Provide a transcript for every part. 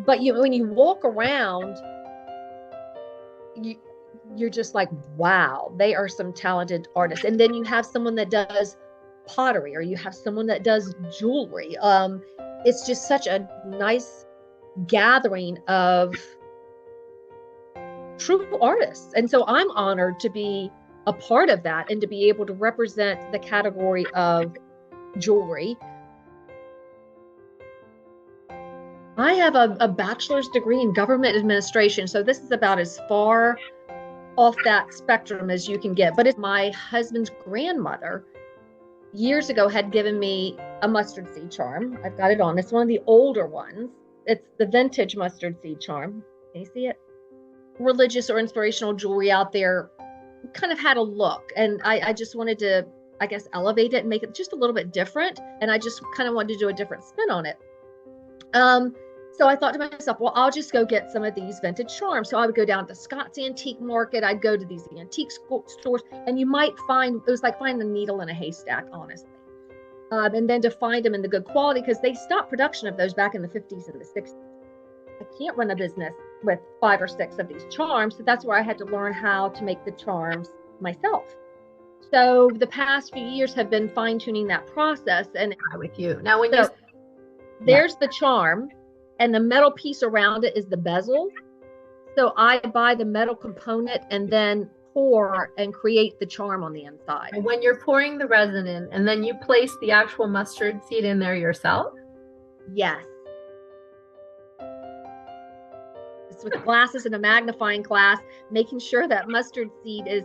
but when you walk around, you're just like, wow, they are some talented artists. And then you have someone that does pottery, or you have someone that does jewelry. It's just such a nice gathering of true artists. And so I'm honored to be a part of that and to be able to represent the category of jewelry. I have a bachelor's degree in government administration, so this is about as far off that spectrum as you can get. But it's my husband's grandmother years ago had given me a mustard seed charm. I've got it on. It's one of the older ones. It's the vintage mustard seed charm. Can you see it? Religious or inspirational jewelry out there kind of had a look, and I just wanted to, I guess, elevate it and make it just a little bit different. And I just kind of wanted to do a different spin on it. So I thought to myself, well, I'll just go get some of these vintage charms. So I would go down to Scott's Antique Market. I'd go to these antique stores, and you might find, it was like finding a needle in a haystack, honestly. And then to find them in the good quality, because they stopped production of those back in the 50s and the 60s. I can't run a business with 5 or 6 of these charms. So that's where I had to learn how to make the charms myself. So the past few years have been fine tuning that process. And with you now, when there's the charm, and the metal piece around it is the bezel. So I buy the metal component and then pour and create the charm on the inside. And when you're pouring the resin in, and then you place the actual mustard seed in there yourself? Yes. It's with glasses and a magnifying glass, making sure that mustard seed is,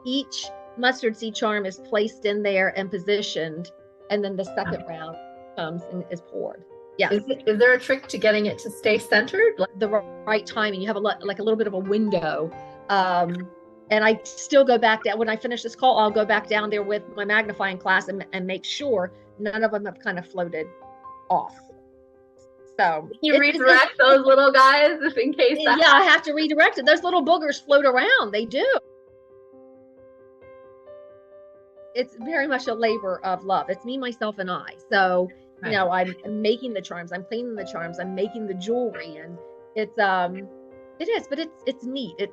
each mustard seed charm is placed in there and positioned, and then the second round comes and is poured. Yeah. Is there a trick to getting it to stay centered? Like the right timing. You have a little bit of a window. And I still go back down. When I finish this call, I'll go back down there with my magnifying glass and make sure none of them have kind of floated off. So you redirect those little guys if in case that I have to redirect it. Those little boogers float around. They do. It's very much a labor of love. It's me, myself, and I. So you know, I'm making the charms, I'm cleaning the charms, I'm making the jewelry, and it's it is, but it's neat.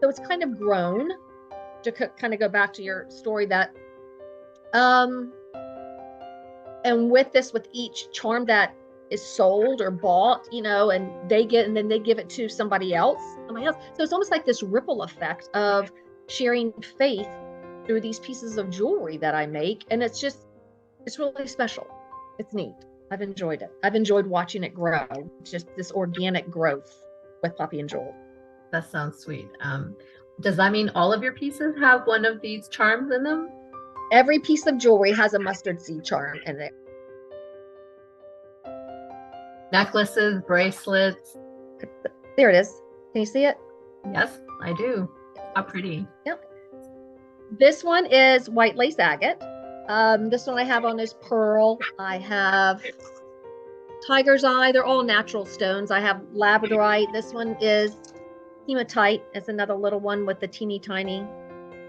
It's kind of grown to kind of go back to your story that and with each charm that is sold or bought, you know, and then they give it to somebody else. So it's almost like this ripple effect of sharing faith through these pieces of jewelry that I make, and it's really special. It's neat. I've enjoyed it. I've enjoyed watching it grow. Just this organic growth with Puppy and Joel. That sounds sweet. Does that mean all of your pieces have one of these charms in them? Every piece of jewelry has a mustard seed charm in it. Necklaces, bracelets. There it is. Can you see it? Yes, I do. How pretty. Yep. This one is white lace agate. This one I have on is pearl. I have tiger's eye. They're all natural stones. I have labradorite. This one is hematite. It's another little one with the teeny tiny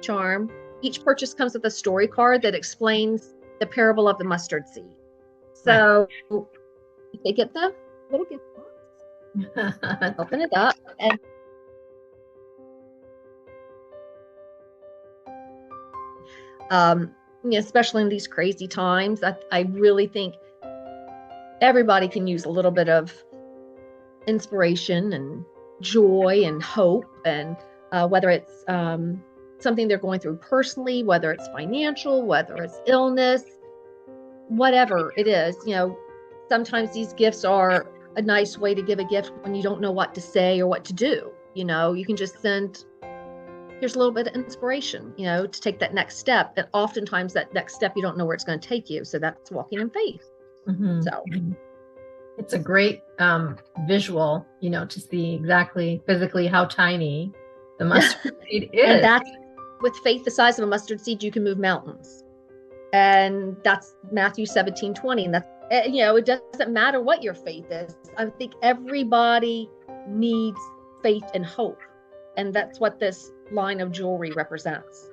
charm. Each purchase comes with a story card that explains the parable of the mustard seed. So they get the little gift box. Open it up and especially in these crazy times, I really think everybody can use a little bit of inspiration and joy and hope, and whether it's something they're going through personally, whether it's financial, whether it's illness, whatever it is, you know, sometimes these gifts are a nice way to give a gift when you don't know what to say or what to do. You know, you can just send, here's a little bit of inspiration, you know, to take that next step. And oftentimes that next step, you don't know where it's going to take you. So that's walking in faith. Mm-hmm. So it's a great visual, you know, to see exactly physically how tiny the mustard seed is. And that's, with faith the size of a mustard seed, you can move mountains. And that's Matthew 17:20. And that's, you know, it doesn't matter what your faith is. I think everybody needs faith and hope. And that's what this line of jewelry represents.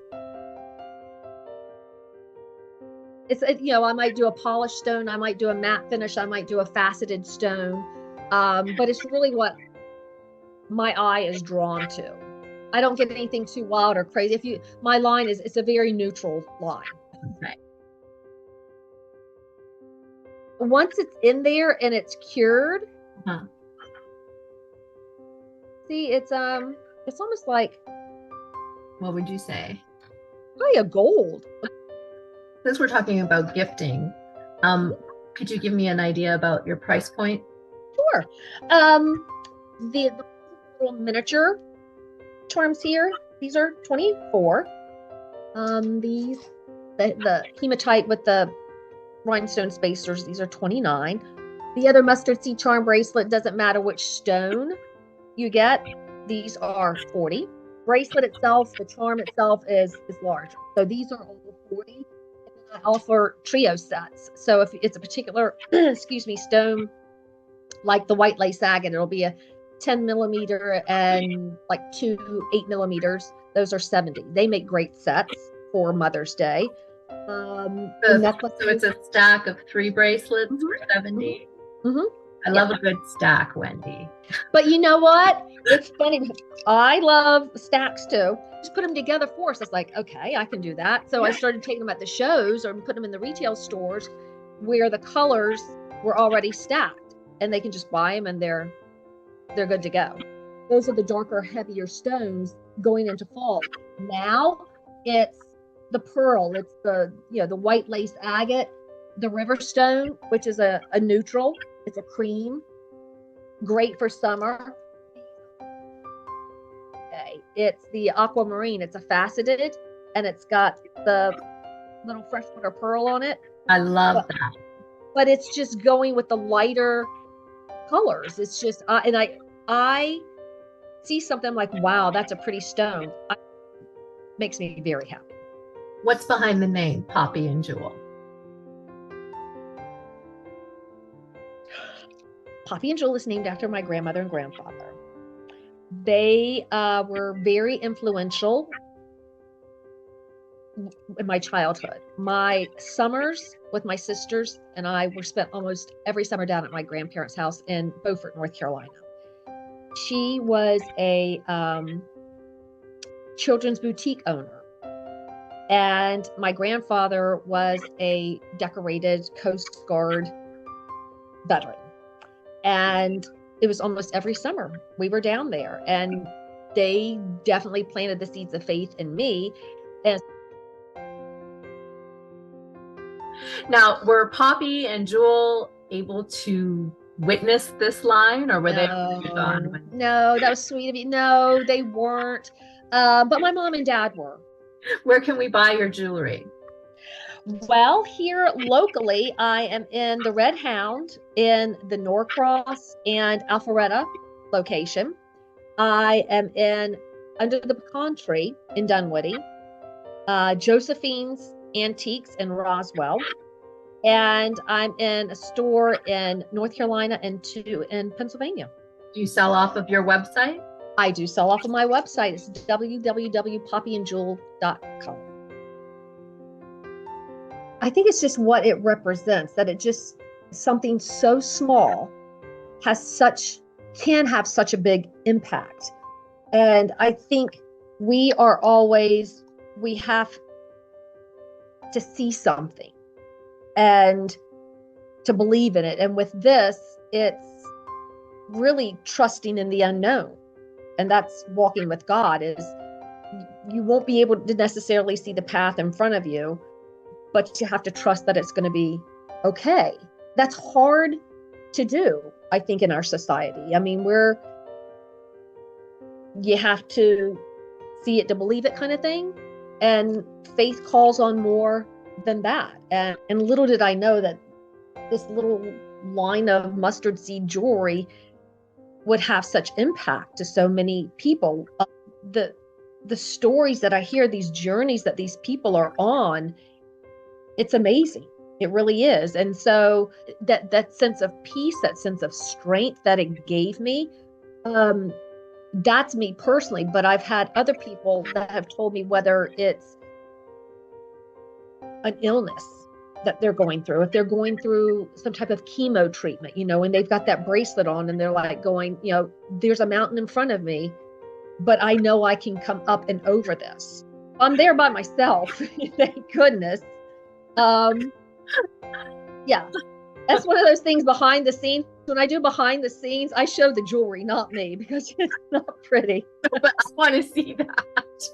It's, you know, I might do a polished stone, I might do a matte finish, I might do a faceted stone. But it's really what my eye is drawn to. I don't get anything too wild or crazy. My line it's a very neutral line. Okay. Once it's in there and it's cured, see, it's almost like, what would you say? probably a gold. Since we're talking about gifting, could you give me an idea about your price point? Sure. The little miniature charms here, these are $24. These, the hematite with the rhinestone spacers, these are $29. The other mustard seed charm bracelet, doesn't matter which stone you get, these are $40. Bracelet itself, the charm itself is larger. So these are over $40. And then I offer trio sets. So if it's a particular, excuse me, stone, like the white lace agate, it'll be a 10 millimeter and like 2 8 millimeters. Those are $70. They make great sets for Mother's Day. So it's a stack of 3 bracelets for $70. I love a good stack, Wendy. But you know what? It's funny. I love stacks too. Just put them together for us. It's like, okay, I can do that. So I started taking them at the shows or putting them in the retail stores where the colors were already stacked, and they can just buy them and they're good to go. Those are the darker, heavier stones going into fall. Now it's the pearl. It's the white lace agate, the river stone, which is a neutral. It's a cream, great for summer. Okay. It's the aquamarine. It's a faceted, and it's got the little freshwater pearl on it. I love that. But it's just going with the lighter colors. It's just, and I see something like, wow, that's a pretty stone. Makes me very happy. What's behind the name Poppy and Jewel? Poppy and Jewel is named after my grandmother and grandfather. They were very influential in my childhood. My summers with my sisters and I were spent almost every summer down at my grandparents' house in Beaufort, North Carolina. She was a children's boutique owner, and my grandfather was a decorated Coast Guard veteran. And it was almost every summer we were down there, and they definitely planted the seeds of faith in me. And now, were Poppy and Jewel able to witness this line, or were they gone? No, that was sweet of you. No, they weren't. But my mom and dad were. Where can we buy your jewelry? Well, here locally, I am in the Red Hound in the Norcross and Alpharetta location. I am in Under the Pecan Tree in Dunwoody, Josephine's Antiques in Roswell, and I'm in a store in North Carolina and 2 in Pennsylvania. Do you sell off of your website? I do sell off of my website. It's www.poppyandjewel.com. I think it's just what it represents, that it just, something so small can have such a big impact. And I think we have to see something and to believe in it. And with this, it's really trusting in the unknown. And that's walking with God. Is you won't be able to necessarily see the path in front of you, but you have to trust that it's going to be okay. That's hard to do, I think, in our society. I mean, you have to see it to believe it kind of thing. And faith calls on more than that. And little did I know that this little line of mustard seed jewelry would have such impact to so many people. The stories that I hear, these journeys that these people are on, it's amazing. It really is. And so that sense of peace, that sense of strength that it gave me, that's me personally. But I've had other people that have told me, whether it's an illness that they're going through. If they're going through some type of chemo treatment, and they've got that bracelet on and they're like going, there's a mountain in front of me, but I know I can come up and over this. I'm there by myself. Thank goodness. Yeah, that's one of those things behind the scenes. When I do behind the scenes, I show the jewelry, not me, because it's not pretty. But I want to see that.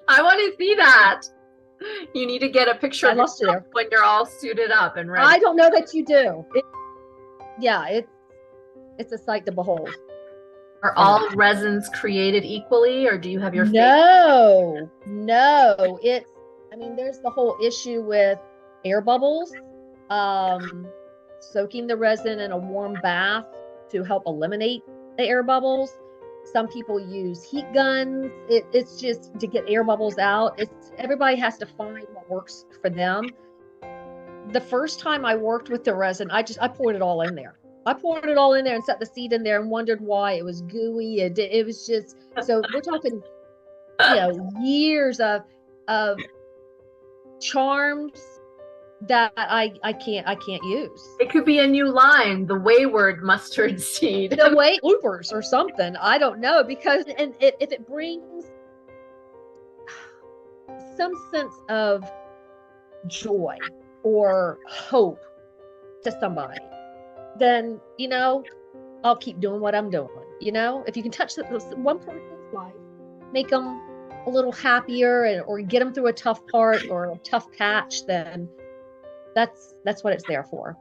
I want to see that. You need to get a picture of yourself when you're all suited up and ready. I don't know that you do. It's a sight to behold. Are all resins created equally, or do you have your favorite? No. There's the whole issue with air bubbles, soaking the resin in a warm bath to help eliminate the air bubbles. Some people use heat guns. It's just to get air bubbles out. Everybody has to find what works for them. The first time I worked with the resin, I poured it all in there. I poured it all in there and set the seed in there and wondered why it was gooey. It was just, so we're talking, years of charms that I can't use. It could be a new line, the wayward mustard seed. The way bloopers or something. I don't know, because if it brings some sense of joy or hope to somebody, then I'll keep doing what I'm doing. If you can touch one person's life, make them a little happier, or get them through a tough part or a tough patch, then that's what it's there for.